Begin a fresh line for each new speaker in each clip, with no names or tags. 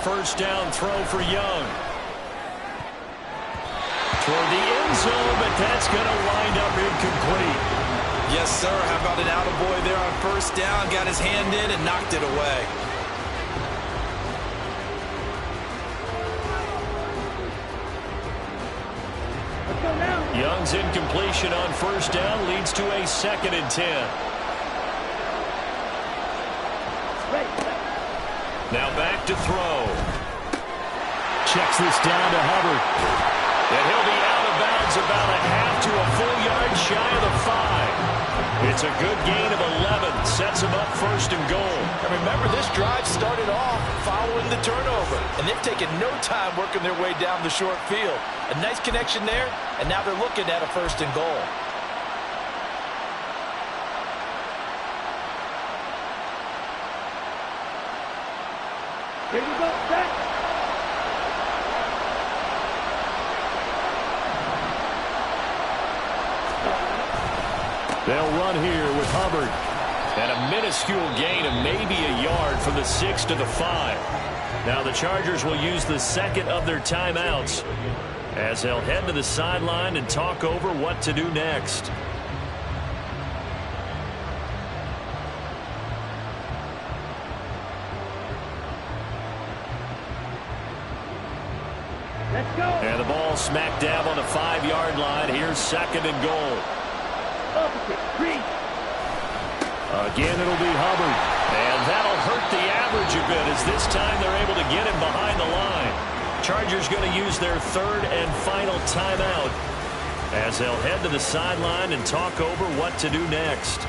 first down throw for Young. Toward the end zone, but that's going to wind up incomplete.
Yes, sir. How about an attaboy there on first down? Got his hand in and knocked it away.
Young's incompletion on first down leads to a 2nd and 10. Now back to throw. Checks this down to Hubbard. And he'll be out of bounds about a half to a full yard shy of the 5. It's a good gain of 11. Sets him up 1st and goal.
And remember, this drive started off following the turnover. And they've taken no time working their way down the short field. A nice connection there, and now they're looking at a 1st and goal.
Here we go, set.
They'll run here with Hubbard. And a minuscule gain of maybe a yard from the 6 to the 5. Now the Chargers will use the 2nd of their timeouts as they'll head to the sideline and talk over what to do next.
Let's go.
And the ball smack dab on the 5-yard line. Here's 2nd and goal. Again, it'll be Hubbard. And that'll hurt the average a bit as this time they're able to get him behind the line. Chargers going to use their 3rd and final timeout as they'll head to the sideline and talk over what to do next.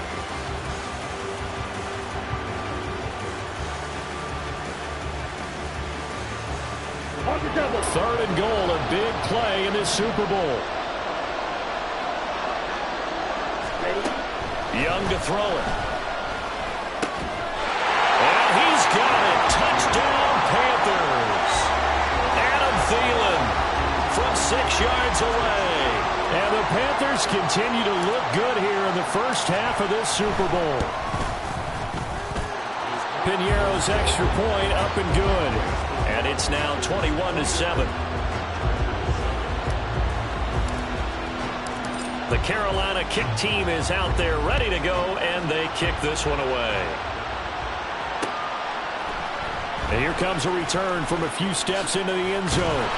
Third and goal, a big play in this Super Bowl. Young to throw it. And he's got it. Touchdown, Panthers. Adam Thielen from 6 yards away. And the Panthers continue to look good here in the first half of this Super Bowl. Piñeiro's extra point up and good. And it's now 21-7. The Carolina kick team is out there ready to go, and they kick this one away. And here comes a return from a few steps into the end zone.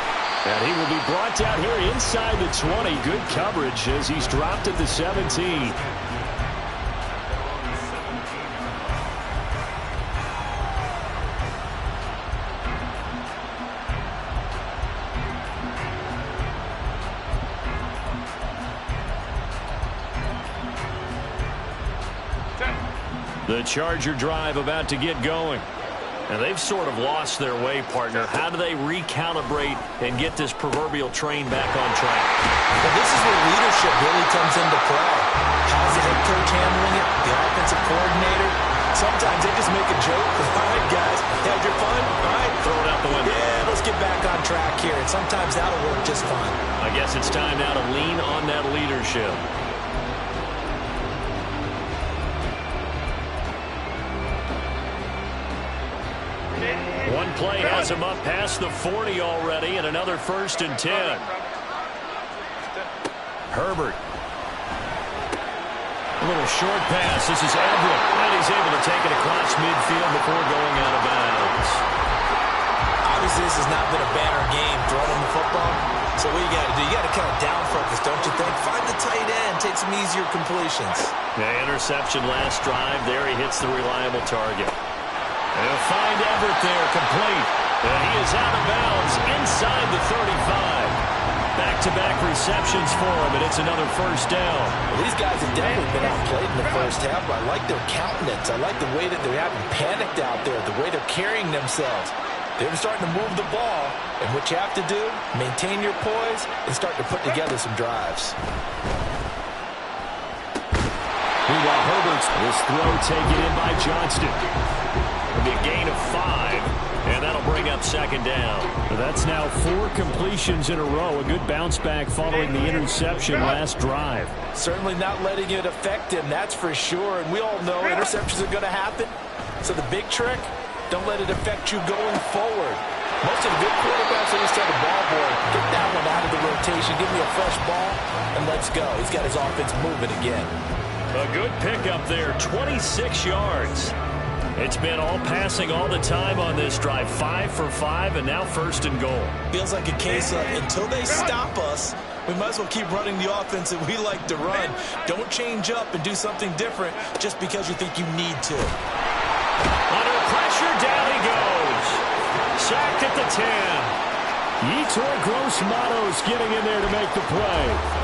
And he will be brought down here inside the 20. Good coverage as he's dropped at the 17. The Charger drive about to get going. And they've sort of lost their way, partner. How do they recalibrate and get this proverbial train back on track?
Well, this is where leadership really comes into play. How's the head coach handling it? The offensive coordinator? Sometimes they just make a joke. All right, guys, had your fun? All right,
Throw it out the window.
Yeah, let's get back on track here. And sometimes that'll work just fine.
I guess it's time now to lean on that leadership. One play has him up past the 40 already, and another 1st and 10. Herbert. A little short pass. This is Everett, and he's able to take it across midfield before going out of bounds.
Obviously, this has not been a banner game throwing the football. So what you got to do, you got to kind of down focus, don't you think? Find the tight end, take some easier completions.
The interception last drive. There he hits the reliable target. They'll find Everett there, complete. And he is out of bounds inside the 35. Back-to-back receptions for him, and it's another 1st down.
Well, these guys have definitely been outplayed in the first half, but I like their countenance. I like the way that they're having panicked out there, the way they're carrying themselves. They're starting to move the ball, and what you have to do, maintain your poise and start to put together some drives.
Meanwhile, Herbert's this throw taken in by Johnston. It'll be a gain of 5, and that'll bring up 2nd down. That's now 4 completions in a row. A good bounce back following the interception last drive.
Certainly not letting it affect him, that's for sure. And we all know interceptions are going to happen. So the big trick, don't let it affect you going forward.
Most of the good quarterbacks on this type of ball boy get that one out of the rotation, give me a fresh ball, and let's go. He's got his offense moving again.
A good pickup there, 26 yards. It's been all passing all the time on this drive. 5 for 5, and now first and goal.
Feels like a case of until they stop us, we might as well keep running the offense that we like to run. Don't change up and do something different just because you think you need to.
Under pressure, down he goes. Sacked at the 10. Yetur Gross-Matos getting in there to make the play.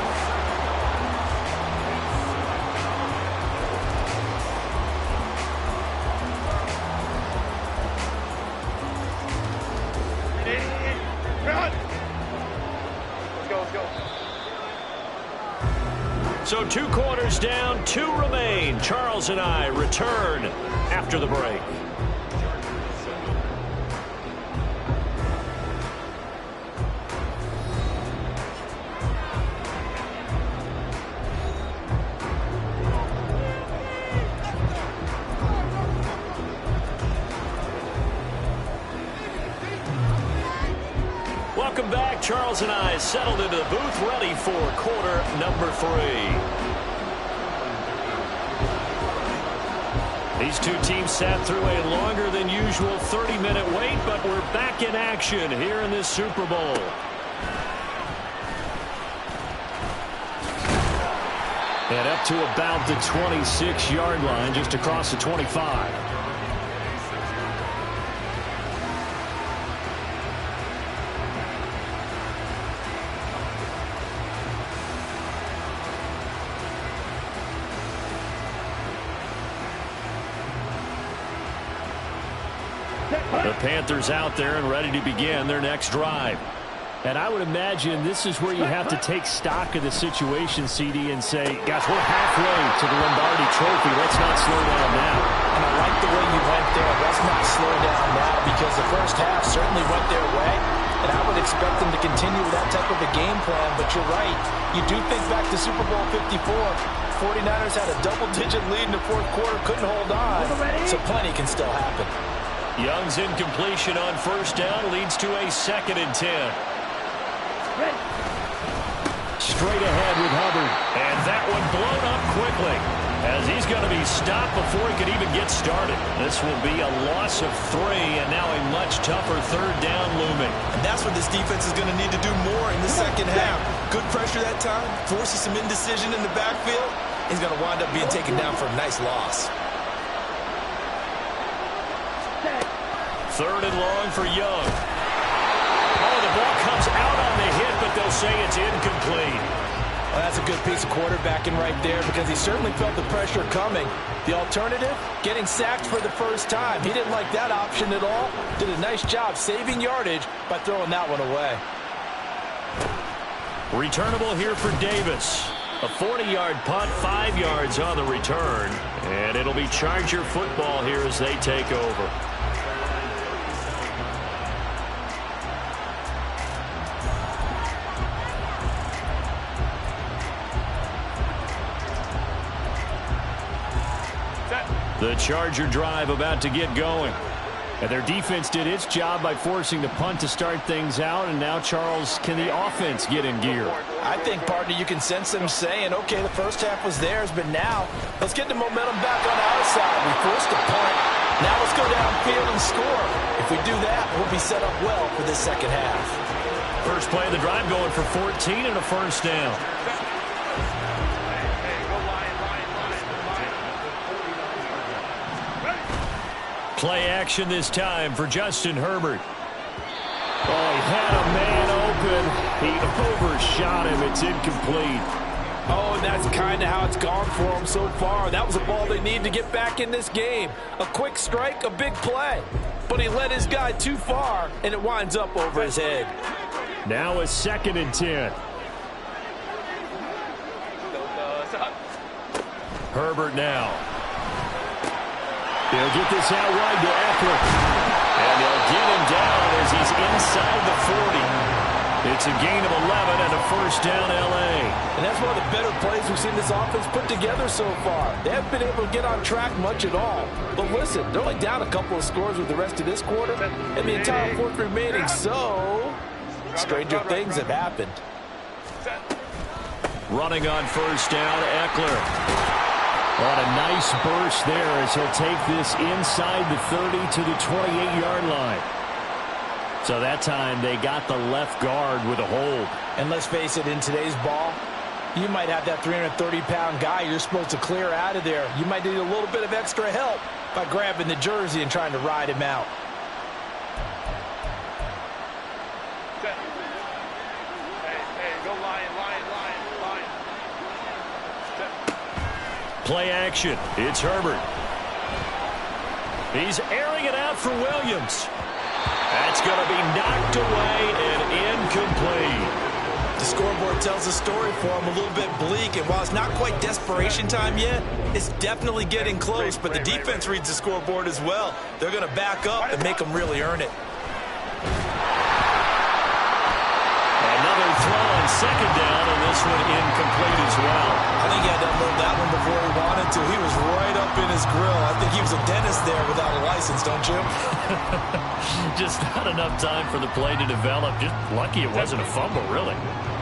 So 2 quarters down, 2 remain. Charles and I return after the break. Welcome back. Charles and I settled into the booth, ready for quarter number 3. These two teams sat through a longer than usual 30-minute wait, but we're back in action here in this Super Bowl. And up to about the 26-yard line, just across the 25. The Panthers out there and ready to begin their next drive. And I would imagine this is where you have to take stock of the situation, CD, and say, guys, we're halfway to the Lombardi Trophy. Let's not slow down now.
And I like the way you went there. Let's not slow down now, because the first half certainly went their way. And I would expect them to continue with that type of a game plan. But you're right. You do think back to Super Bowl 54. 49ers had a double-digit lead in the fourth quarter, couldn't hold on. So plenty can still happen.
Young's incompletion on first down leads to a 2nd and 10. Straight ahead with Hubbard. And that one blown up quickly as he's going to be stopped before he could even get started. This will be a loss of 3, and now a much tougher 3rd down looming.
And that's what this defense is going to need to do more in the second half. Good pressure that time, forces some indecision in the backfield. He's going to wind up being taken down for a nice loss.
3rd and long for Young. Oh, the ball comes out on the hit, but they'll say it's incomplete.
Well, that's a good piece of quarterbacking right there, because he certainly felt the pressure coming. The alternative, getting sacked for the first time. He didn't like that option at all. Did a nice job saving yardage by throwing that one away.
Returnable here for Davis. A 40-yard punt, 5 yards on the return. And it'll be Charger football here as they take over. The Charger drive about to get going. And their defense did its job by forcing the punt to start things out. And now, Charles, can the offense get in gear?
I think, partner, you can sense them saying, okay, the first half was theirs, but now let's get the momentum back on our side. We forced a punt. Now let's go downfield and score. If we do that, we'll be set up well for this second half.
First play of the drive going for 14 and a first down. Play action this time for Justin Herbert. Oh, he had a man open. He overshot him. It's incomplete.
Oh, and that's kind of how it's gone for him so far. That was a ball they need to get back in this game. A quick strike, a big play. But he led his guy too far, and it winds up over his head.
Now a 2nd and 10. Herbert now. They'll get this out wide to Eckler. And they'll get him down as he's inside the 40. It's a gain of 11 and a first down, L.A.
And that's one of the better plays we've seen this offense put together so far. They haven't been able to get on track much at all. But listen, they're only down a couple of scores with the rest of this quarter and the entire fourth remaining. So, stranger things have happened.
Running on first down, Eckler. On a nice burst there as he'll take this inside the 30 to the 28-yard line. So that time they got the left guard with a hold.
And let's face it, in today's ball, you might have that 330-pound guy you're supposed to clear out of there. You might need a little bit of extra help by grabbing the jersey and trying to ride him out.
Play action. It's Herbert. He's airing it out for Williams. That's going to be knocked away and incomplete.
The scoreboard tells the story for him, a little bit bleak, and while it's not quite desperation time yet, it's definitely getting close, but the defense reads the scoreboard as well. They're going to back up and make them really earn it.
Another throw on second down, and this one incomplete as well.
I think he had to unload that one before he wanted to. He was right up in his grill. I think he was a dentist there without a license, don't you?
Just not enough time for the play to develop. Just lucky it wasn't a fumble, really.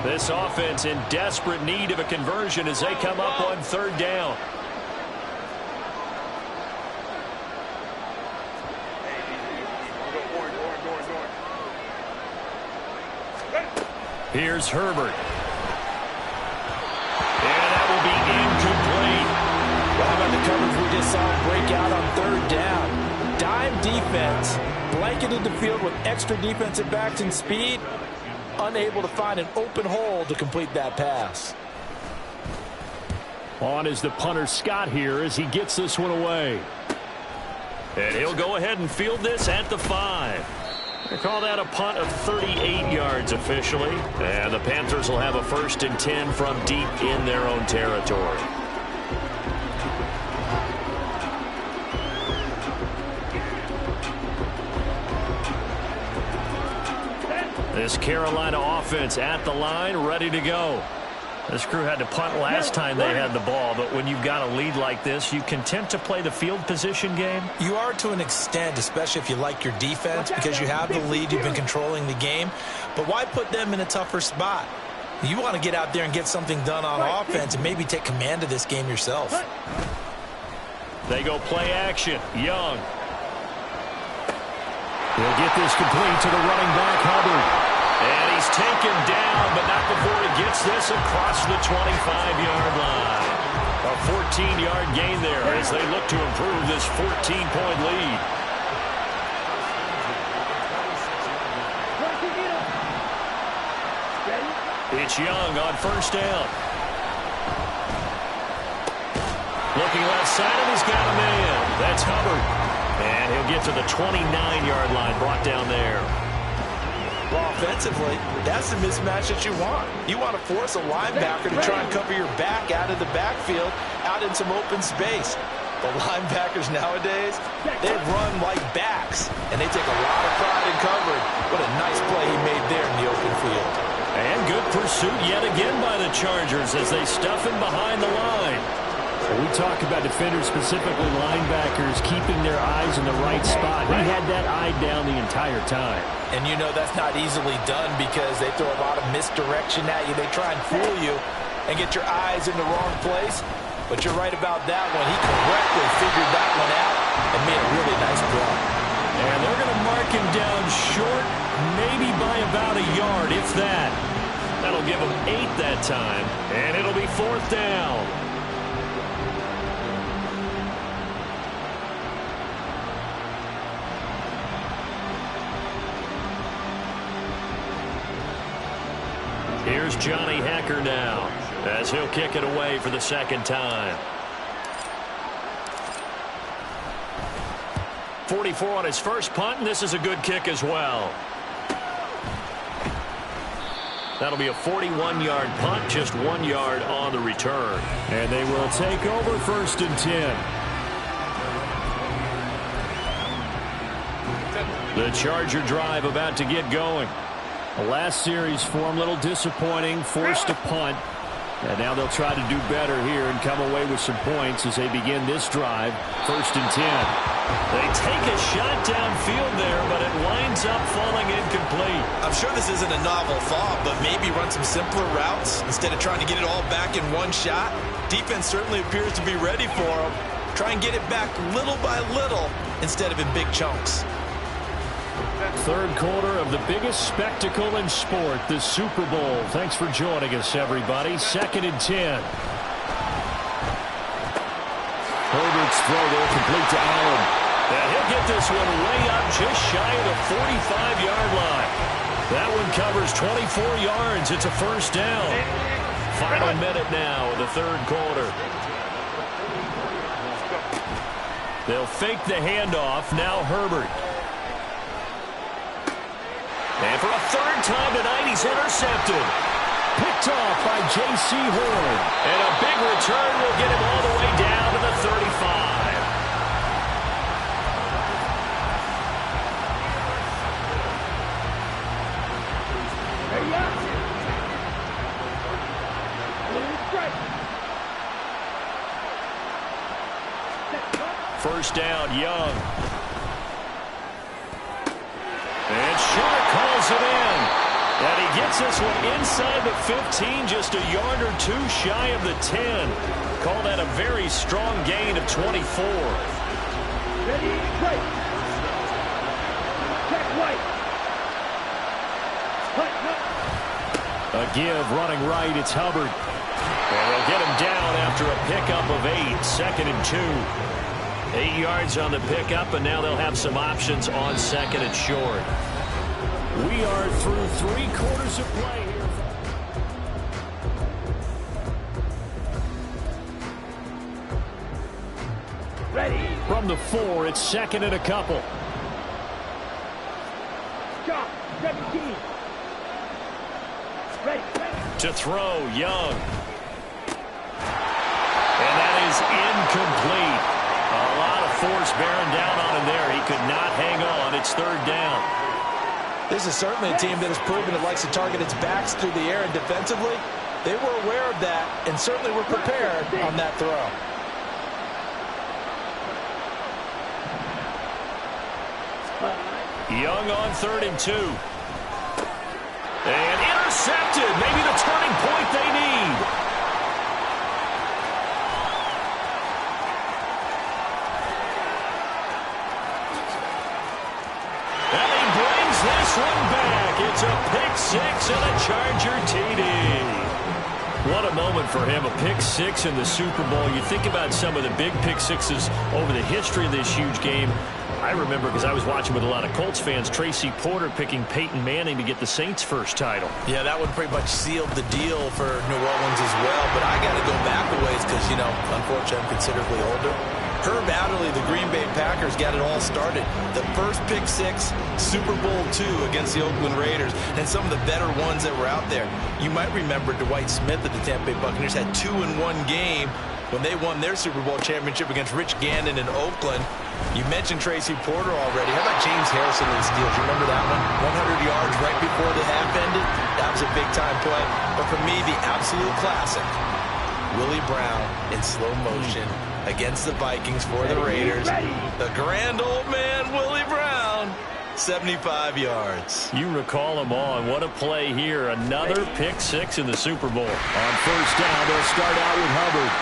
This offense in desperate need of a conversion as they come up on third down. Here's Herbert. And that will be incomplete.
Well, how about the coverage we just saw break out on third down? Dime defense, blanketed the field with extra defensive backs and speed, unable to find an open hole to complete that pass.
On is the punter Scott here as he gets this one away. And he'll go ahead and field this at the 5. They call that a punt of 38 yards officially. And the Panthers will have a 1st and 10 from deep in their own territory. This Carolina offense at the line, ready to go. This crew had to punt last time they had the ball, but when you've got a lead like this, you content to play the field position game?
You are to an extent, especially if you like your defense, because you have the lead, you've been controlling the game. But why put them in a tougher spot? You want to get out there and get something done on offense and maybe take command of this game yourself.
They go play action. Young. He'll get this complete to the running back, Hubbard. And he's taken down, but not before he gets this across the 25-yard line. A 14-yard gain there as they look to improve this 14-point lead. It's Young on first down. Looking left side, and he's got a man. That's Hubbard. And he'll get to the 29-yard line, brought down there.
Well, offensively, that's the mismatch that you want. You want to force a linebacker to try and cover your back out of the backfield, out in some open space. The linebackers nowadays, they run like backs, and they take a lot of pride in covering. What a nice play he made there in the open field.
And good pursuit yet again by the Chargers as they stuff him behind the line.
We talk about defenders, specifically linebackers, keeping their eyes in the right spot. He had that eye down the entire time.
And you know that's not easily done because they throw a lot of misdirection at you. They try and fool you and get your eyes in the wrong place. But you're right about that one. He correctly figured that one out and made a really nice play.
And they're going to mark him down short, maybe by about a yard, if that. That'll give him 8 that time, and it'll be 4th down. Here's Johnny Hecker now as he'll kick it away for the 2nd time. 44 on his first punt, and this is a good kick as well. That'll be a 41-yard punt, just 1 yard on the return.
And they will take over 1st and 10.
The Charger drive about to get going.
The last series for him, a little disappointing, forced to punt. And now they'll try to do better here and come away with some points as they begin this drive. 1st and 10.
They take a shot downfield there, but it winds up falling incomplete.
I'm sure this isn't a novel thought, but maybe run some simpler routes instead of trying to get it all back in one shot. Defense certainly appears to be ready for them. Try and get it back little by little instead of in big chunks.
3rd quarter of the biggest spectacle in sport, the Super Bowl. Thanks for joining us, everybody. 2nd and 10. Herbert's throw there, complete to Allen.
And he'll get this one way up just shy of the 45-yard line. That one covers 24 yards. It's a 1st down. Final minute now of the 3rd quarter. They'll fake the handoff. Now Herbert. And for a 3rd time tonight, he's intercepted.
Picked off by J.C. Horn.
And a big return will get him all the way down to the 35. First down, Young. And Short calls it in. And he gets this one inside the 15, just a yard or two shy of the 10. Call that a very strong gain of 24.
Ready, right. Check right.
A give running right, it's Hubbard. And they'll get him down after a pickup of 8, 2nd and 2. 8 yards on the pickup, and now they'll have some options on 2nd and short.
We are through 3 quarters of play here.
Ready.
From the 4, it's 2nd and a couple.
Shot. 17. Ready.
To throw, Young. And that is incomplete. A lot of force bearing down on him there. He could not hang on. It's 3rd down.
This is certainly a team that has proven it likes to target its backs through the air, and defensively, they were aware of that and certainly were prepared on that throw.
Young on 3rd and 2. And intercepted. Maybe the turning point they need. And he brings this one back. It's a pick 6 and a Charger TD. What a moment for him, a pick 6 in the Super Bowl. You think about some of the big pick 6s over the history of this huge game. I remember, because I was watching with a lot of Colts fans, Tracy Porter picking Peyton Manning to get the Saints' first title.
Yeah, that one pretty much sealed the deal for New Orleans as well. But I got to go back a ways because, you know, unfortunately I'm considerably older. Herb Adderley, the Green Bay Packers, got it all started. The first pick 6, Super Bowl II against the Oakland Raiders, and some of the better ones that were out there. You might remember Dwight Smith at the Tampa Bay Buccaneers had 2 in one game when they won their Super Bowl championship against Rich Gannon in Oakland. You mentioned Tracy Porter already. How about James Harrison and the Steelers? You remember that one? 100 yards right before the half ended. That was a big-time play. But for me, the absolute classic, Willie Brown in slow motion against the Vikings for the Raiders. The grand old man, Willie Brown, 75 yards.
You recall them all, and what a play here. Another pick 6 in the Super Bowl. On 1st down, they'll start out with Hubbard.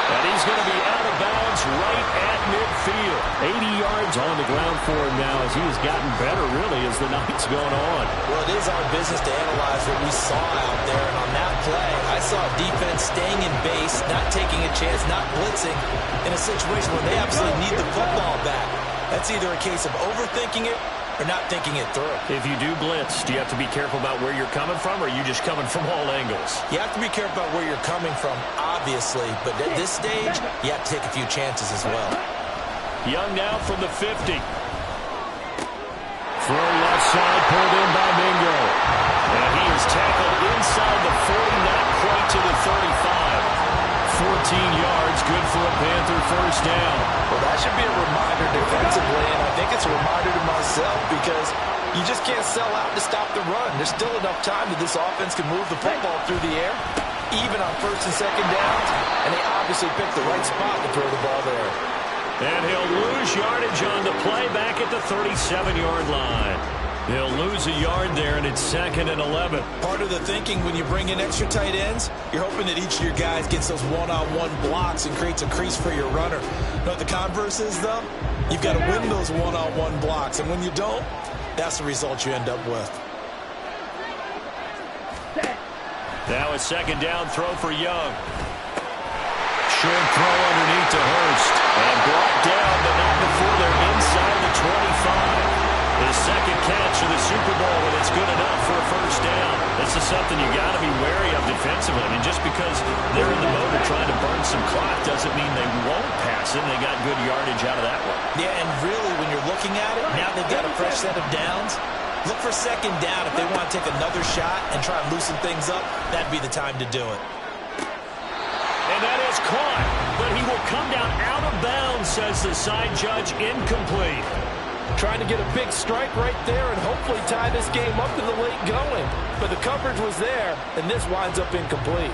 And he's going to be out of bounds right at midfield. 80 yards on the ground for him now as he has gotten better, really, as the night's going on.
Well, it is our business to analyze what we saw out there. And on that play, I saw defense staying in base, not taking a chance, not blitzing in a situation where they absolutely need the football back. That's either a case of overthinking it or not thinking it through.
If you do blitz, do you have to be careful about where you're coming from, or are you just coming from all angles?
You have to be careful about where you're coming from, obviously, but at this stage, you have to take a few chances as well.
Young now from the 50.
Throw left side, pulled in by Mingo.
And he is tackled inside the 40, not quite to the 35. 14 yards, good for a Panther
first down.
Well, that should be a reminder defensively, and I think it's a reminder to myself because you just can't sell out to stop the run. There's still enough time that this offense can move the football through the air, even on first and second downs, and they obviously picked the right spot to throw the ball there.
And he'll lose yardage on the play back at the 37-yard line. He'll lose a yard there, and it's 2nd and 11.
Part of the thinking when you bring in extra tight ends, you're hoping that each of your guys gets those one-on-one blocks and creates a crease for your runner. You know what the converse is, though? You've got to win those one-on-one blocks, and when you don't, that's the result you end up with.
Now a 2nd down throw for Young. Short throw underneath to Hurst. And brought down, but not before they're inside the 25. His second catch of the Super Bowl, and it's good enough for a first down. This is something you got to be wary of defensively. I mean, just because they're in the mode of trying to burn some clock doesn't mean they won't pass it. They got good yardage out of that one.
Yeah, and really, when you're looking at it, now they've got a fresh set of downs. Look for 2nd down. If they want to take another shot and try and loosen things up, that'd be the time to do it.
And that is caught, but he will come down out of bounds, says the side judge, incomplete.
Trying to get a big strike right there and hopefully tie this game up in the late going. But the coverage was there, and this winds up incomplete.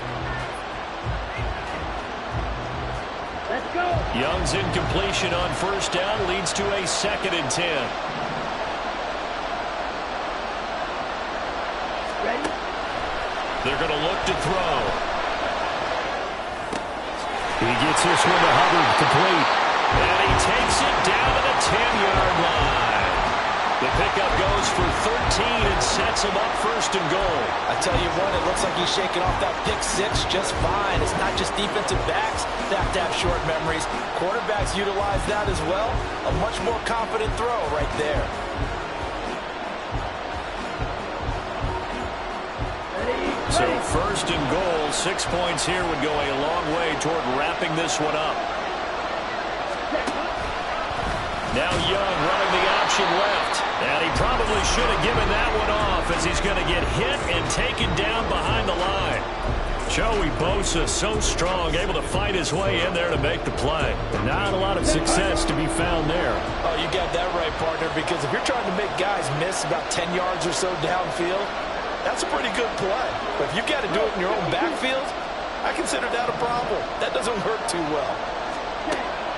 Let's go.
Young's incompletion on first down leads to a 2nd and 10.
Ready?
They're going to look to throw.
He gets this one to Hubbard, complete.
And he takes it down to the 10-yard line. The pickup goes for 13 and sets him up 1st and goal.
I tell you what, it looks like he's shaking off that pick six just fine. It's not just defensive backs that have to have short memories. Quarterbacks utilize that as well. A much more confident throw right there.
So 1st and goal, 6 points here would go a long way toward wrapping this one up. Now Young running the option left. And he probably should have given that one off as he's going to get hit and taken down behind the line. Joey Bosa, so strong, able to fight his way in there to make the play.
Not a lot of success to be found there.
Oh, you got that right, partner, because if you're trying to make guys miss about 10 yards or so downfield, that's a pretty good play. But if you've got to do it in your own backfield, I consider that a problem. That doesn't work too well.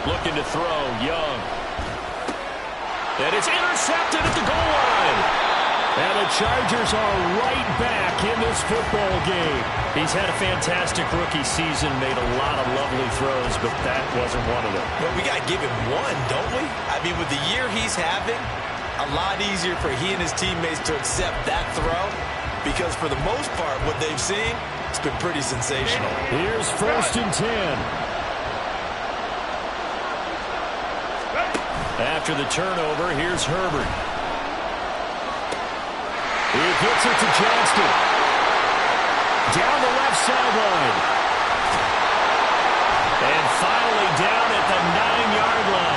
Looking to throw, Young. And it's intercepted at the goal line.
And the Chargers are right back in this football game.
He's had a fantastic rookie season, made a lot of lovely throws, but that wasn't one of them.
Well, we got to give him one, don't we? I mean, with the year he's having, a lot easier for he and his teammates to accept that throw because for the most part, what they've seen, it's been pretty sensational.
Here's 1st and 10.
After the turnover, here's Herbert.
He gets it to Johnston. Down the left sideline.
And finally down at the 9-yard line.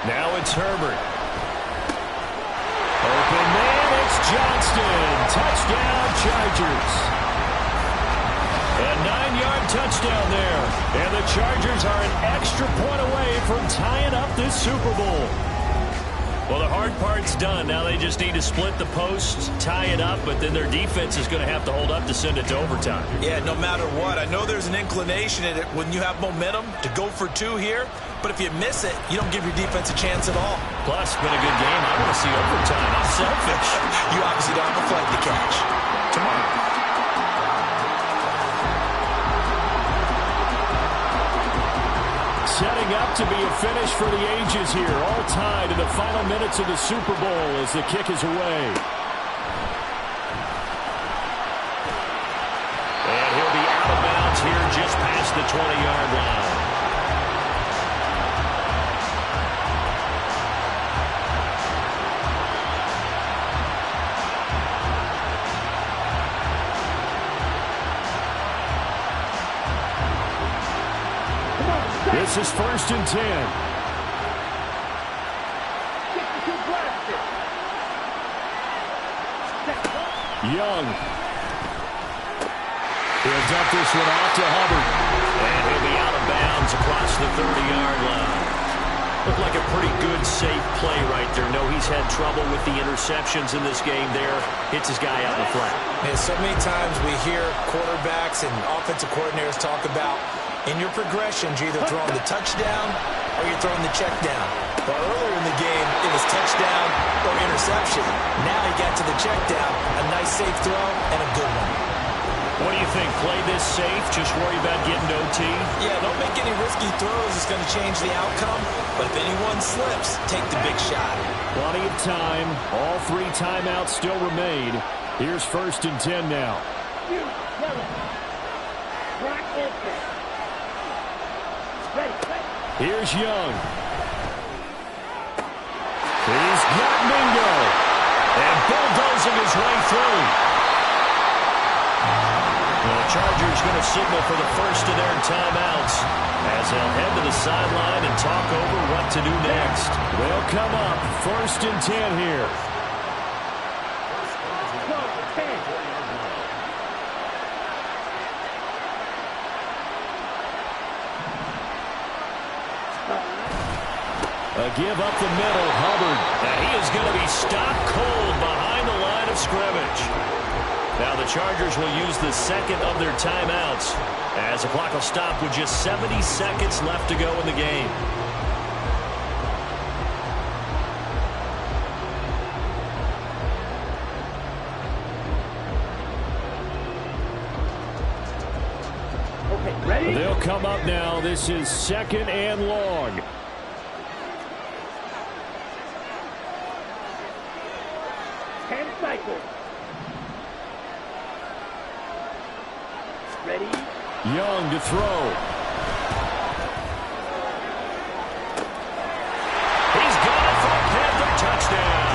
Now it's Herbert. Open man, it's Johnston. Touchdown, Chargers. A 9-yard touchdown there. And the Chargers are an extra point away from tying up this Super Bowl. Well, the hard part's done. Now they just need to split the post, tie it up, but then their defense is going to have to hold up to send it to overtime.
Yeah, no matter what. I know there's an inclination in it when you have momentum to go for two here, but if you miss it, you don't give your defense a chance at all.
Plus, it's been a good game. I want to see overtime. I'm selfish.
You obviously don't have a flag to catch. Tomorrow.
Setting up to be a finish for the ages here. All tied in the final minutes of the Super Bowl as the kick is away.
the 20-yard line.
This is 1st and 10. Young. He'll dump this one off to Hubbard.
And he'll be out of bounds across the 30-yard line. Looked like a pretty good, safe play right there. No, he's had trouble with the interceptions in this game there. Hits his guy out in the flat.
Man, so many times we hear quarterbacks and offensive coordinators talk about in your progressions, you're either throwing the touchdown or you're throwing the check down. But earlier in the game, it was touchdown or interception. Now he got to the check down, a nice safe throw, and a good one.
What do you think? Play this safe? Just worry about getting to OT?
Yeah, don't make any risky throws. It's going to change the outcome. But if anyone slips, take the big shot.
Plenty of time. All 3 timeouts still remain. Here's 1st and 10 now. Here's Young. He's got Mingo.
And bulldozing his way through. The Chargers going to signal for the first of their timeouts as they'll head to the sideline and talk over what to do next.
They'll come up 1st and 10 here.
A give up the middle, Hubbard. And he is going to be stopped cold behind the line of scrimmage. Now the Chargers will use the second of their timeouts as the clock will stop with just 70 seconds left to go in the game.
Okay, ready?
They'll come up now. This is 2nd and long.
Ready?
Young to throw.
He's got it for a Panther touchdown.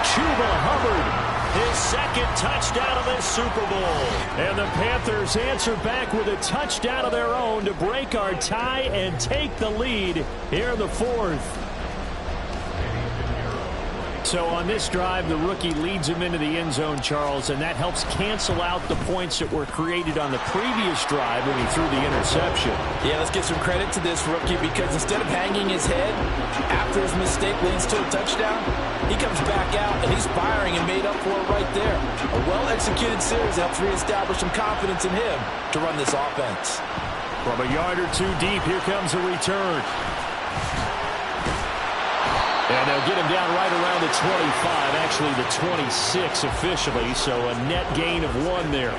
Chuba Hubbard.
His second touchdown of this Super Bowl.
And the Panthers answer back with a touchdown of their own to break our tie and take the lead here in the 4th. So on this drive, the rookie leads him into the end zone, Charles, and that helps cancel out the points that were created on the previous drive when he threw the interception.
Yeah, let's give some credit to this rookie because instead of hanging his head after his mistake leads to a touchdown, he comes back out and he's firing and made up for it right there. A well-executed series helps reestablish some confidence in him to run this offense.
From a yard or 2 deep, here comes a return. And they'll get him down right around the 25, actually the 26 officially, so a net gain of 1 there.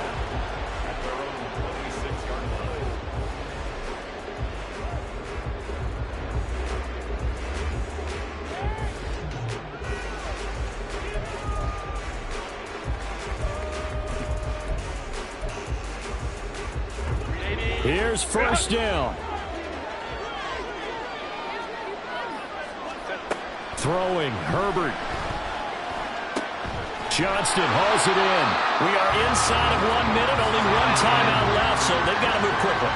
Here's 1st down. Throwing, Herbert. Johnston hauls it in.
We are inside of 1 minute, only 1 timeout left, so they've got to move quickly.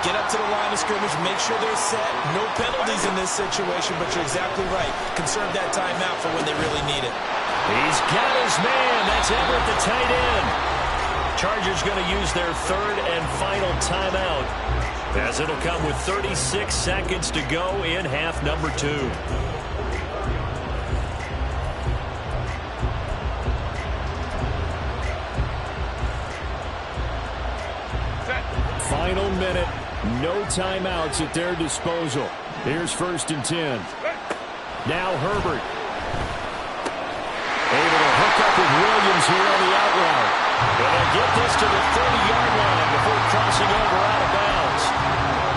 Get up to the line of scrimmage, make sure they're set. No penalties in this situation, but you're exactly right. Conserve that timeout for when they really need it.
He's got his man. That's Everett, the tight end. Chargers going to use their 3rd and final timeout as it'll come with 36 seconds to go in half number 2.
Final minute, no timeouts at their disposal. Here's 1st and 10. Now Herbert. Able to hook up with Williams here on the out route.
And they'll get this to the 30-yard line before crossing over out of bounds.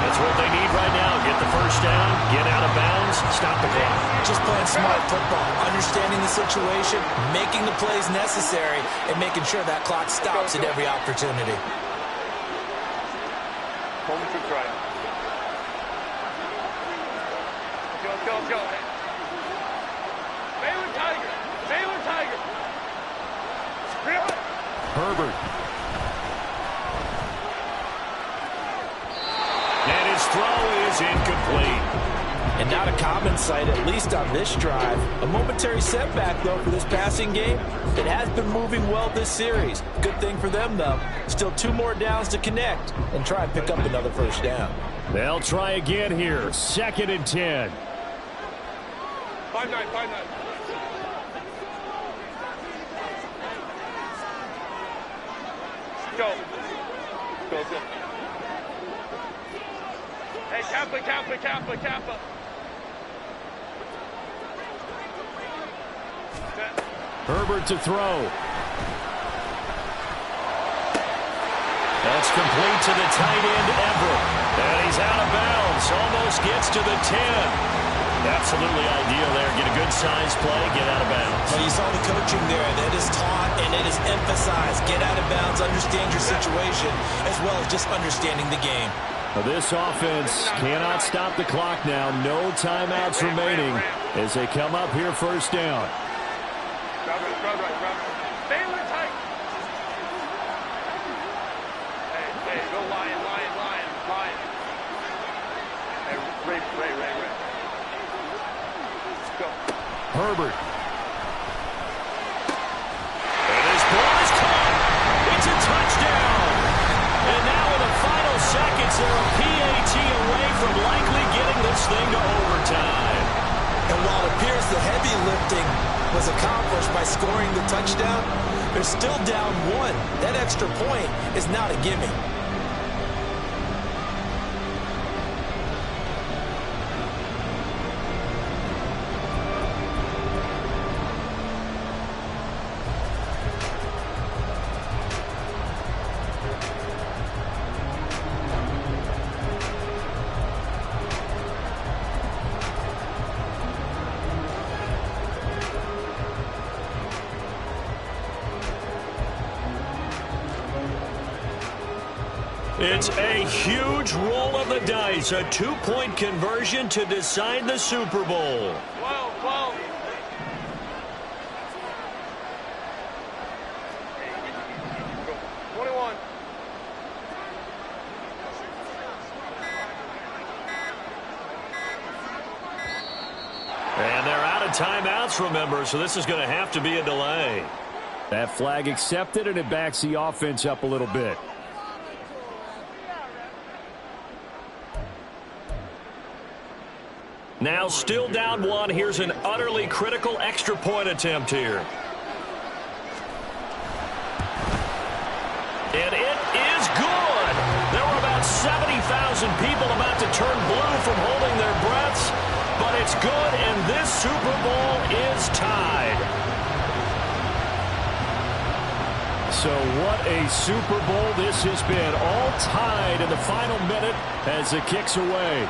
That's what they need right now. Get the 1st down, get out of bounds, stop the clock.
Just playing smart football, understanding the situation, making the plays necessary, and making sure that clock stops at every opportunity.
Home to try. Let's go, let's go. Baylor Tiger. Baylor Tiger.
Herbert. And his throw is incomplete.
And not a common sight, at least on this drive. A momentary setback, though, for this passing game. It has been moving well this series. Good thing for them, though. Still 2 more downs to connect and try and pick up another first down.
They'll try again here. 2nd and 10.
5-9, 5-9. Go. Go, go. Hey, Kappa, Kappa, Kappa, Kappa.
Herbert to throw. That's complete to the tight end, Everett. And he's out of bounds. Almost gets to the 10. Absolutely ideal there. Get a good size play, get out of bounds.
Well, you saw the coaching there. That is taught and it is emphasized. Get out of bounds, understand your situation, as well as just understanding the game.
Well, this offense cannot stop the clock now. No timeouts remaining as they come up here first down.
Baylor tight. Hey, go Lion, Lion, Lion, Lion. Hey, Ray. Go.
Herbert. And his ball is caught. It's a touchdown. And now in the final seconds, they're a PAT away from likely getting this thing to overtime.
And while it appears the heavy lifting was accomplished by scoring the touchdown, they're still down 1. That extra point is not a gimme.
It's a huge roll of the dice, a 2-point conversion to decide the Super Bowl.
12. Go. 21.
And they're out of timeouts, remember, so this is going to have to be a delay. That flag accepted, and it backs the offense up a little bit. Now still down 1. Here's an utterly critical extra point attempt here. And it is good. There were about 70,000 people about to turn blue from holding their breaths, but it's good, and this Super Bowl is tied. So what a Super Bowl this has been. All tied in the final minute as it kicks away.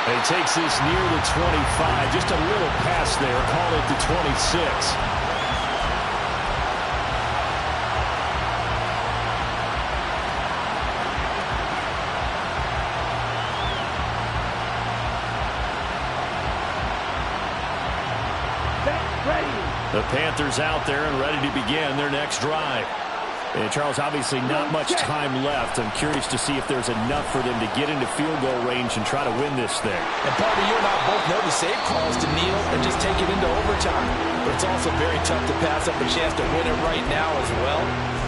He takes this near the 25. Just a little pass there. Call it the 26. The Panthers out there and ready to begin their next drive. And Charles, obviously not much time left. I'm curious to see if there's enough for them to get into field goal range and try to win this thing.
And partner, you and I both know the safe calls to kneel and just take it into overtime. But it's also very tough to pass up a chance to win it right now as well.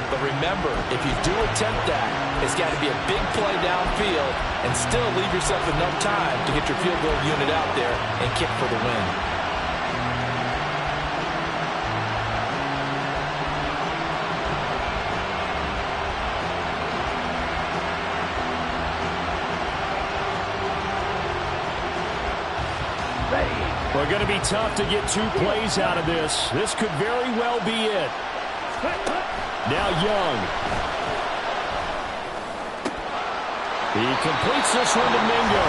But remember, if you do attempt that, it's got to be a big play downfield and still leave yourself enough time to get your field goal unit out there and kick for the win.
Well, going to be tough to get 2 plays out of this. This could very well be it. Now Young. He completes this one to Mingo.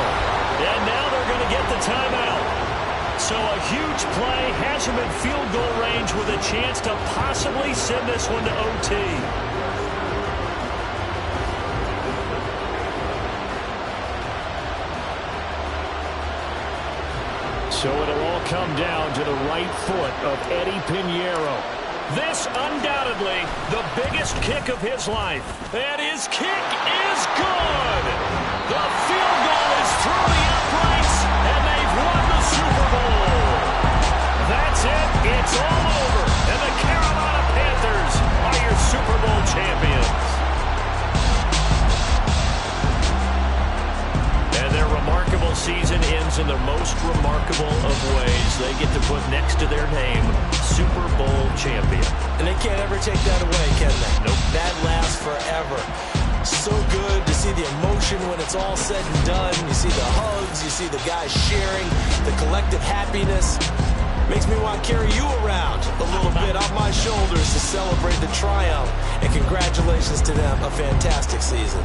And now they're going to get the timeout. So a huge play has him in field goal range with
with a chance to possibly send this one to OT. So it'll all come down to the right foot of Eddie Pinheiro. This undoubtedly the biggest kick of his life. And his kick is good. The field goal is through the uprights, and they've won the Super Bowl. That's it. It's all over. And the Carolina Panthers are your Super Bowl champions. And their remarkable season ends in the most remarkable of ways. They get to put next to their name, Super Bowl champion.
And they can't ever take that away, can they?
Nope.
That lasts forever. So good to see the emotion when it's all said and done. You see the hugs, you see the guys sharing, the collective happiness. Makes me want to carry you around a little bit on my shoulders to celebrate the triumph. And congratulations to them, a fantastic season.